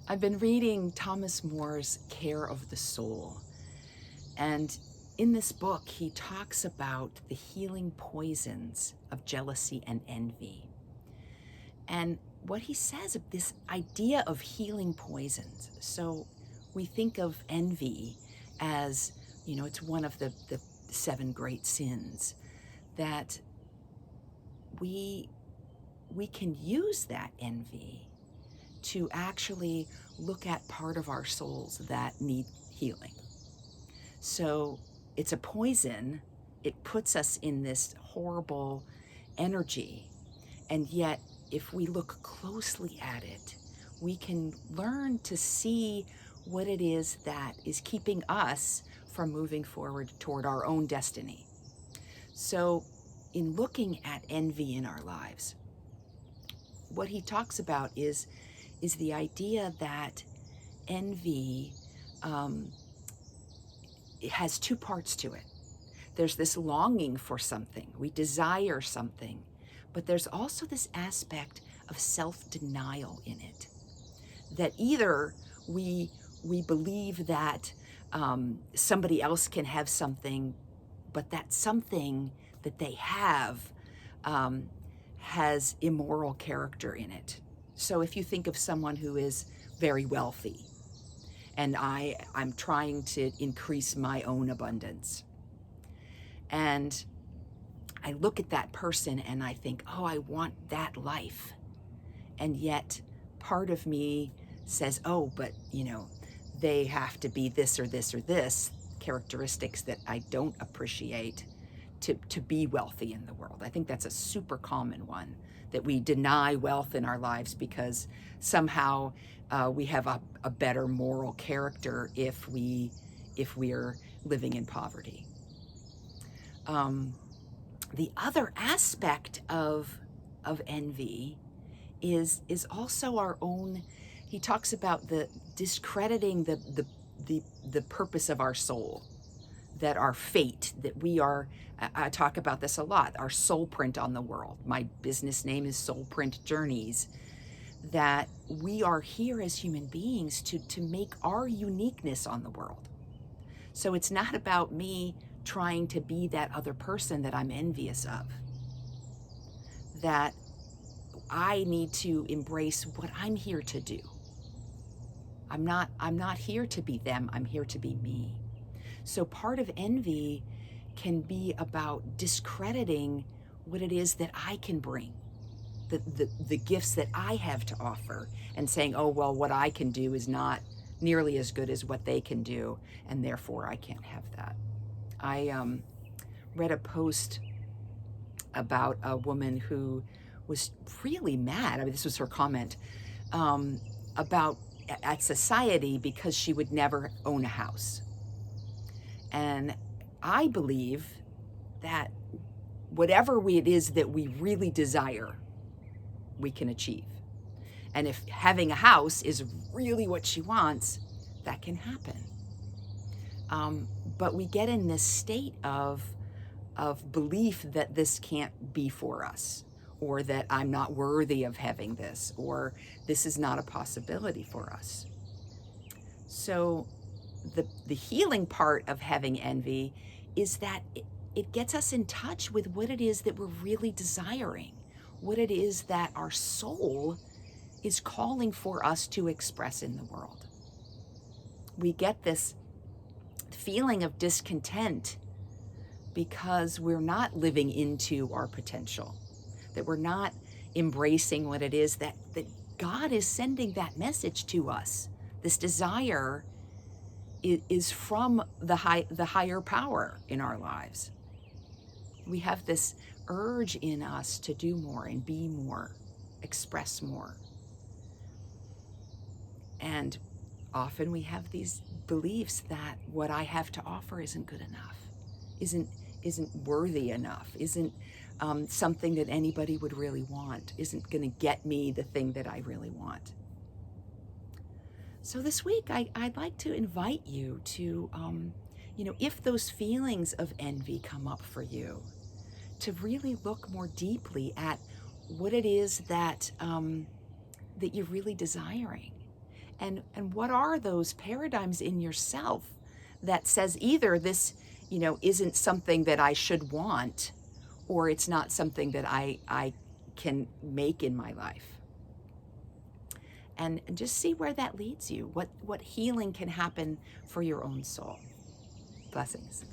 I've been reading Thomas More's Care of the Soul. And in this book, he talks about the healing poisons of jealousy and envy. And what he says of this idea of healing poisons. So we think of envy as, it's one of the seven great sins, that we can use that envy to actually look at part of our souls that need healing. So it's a poison. It puts us in this horrible energy. And yet, if we look closely at it, we can learn to see what it is that is keeping us from moving forward toward our own destiny. So, in looking at envy in our lives, what he talks about is the idea that envy it has two parts to it. There's this longing for something, we desire something, but there's also this aspect of self-denial in it. That either we believe that somebody else can have something, but that something that they have has immoral character in it. So if you think of someone who is very wealthy, and I'm trying to increase my own abundance, and I look at that person and I think, oh, I want that life. And yet part of me says, oh, but they have to be this or this or this, characteristics that I don't appreciate to be wealthy in the world. I think that's a super common one, that we deny wealth in our lives because somehow we have a better moral character if we're living in poverty. The other aspect of envy is also our own. He talks about the discrediting the purpose of our soul, that our fate, that we are. I talk about this a lot. Our soul print on the world. My business name is Soul Print Journeys. That we are here as human beings to make our uniqueness on the world. So it's not about me trying to be that other person that I'm envious of. That I need to embrace what I'm here to do. I'm not here to be them, I'm here to be me. So part of envy can be about discrediting what it is that I can bring, the gifts that I have to offer, and saying, oh, well, what I can do is not nearly as good as what they can do, and therefore I can't have that. I read a post about a woman who was really mad. I mean, this was her comment about at society because she would never own a house. And I believe that whatever it is that we really desire, we can achieve. And if having a house is really what she wants, that can happen. But we get in this state of belief that this can't be for us, or that I'm not worthy of having this, or this is not a possibility for us. So the healing part of having envy is that it gets us in touch with what it is that we're really desiring, what it is that our soul is calling for us to express in the world. We get this feeling of discontent because we're not living into our potential, that we're not embracing what it is that God is sending that message to us. This desire is from the higher power in our lives. We have this urge in us to do more and be more, express more. And often we have these beliefs that what I have to offer isn't good enough, isn't worthy enough, isn't something that anybody would really want, isn't going to get me the thing that I really want. So this week, I'd like to invite you to, if those feelings of envy come up for you, to really look more deeply at what it is that that you're really desiring, And what are those paradigms in yourself that says either this, isn't something that I should want, or it's not something that I can make in my life. And just see where that leads you, what healing can happen for your own soul. Blessings.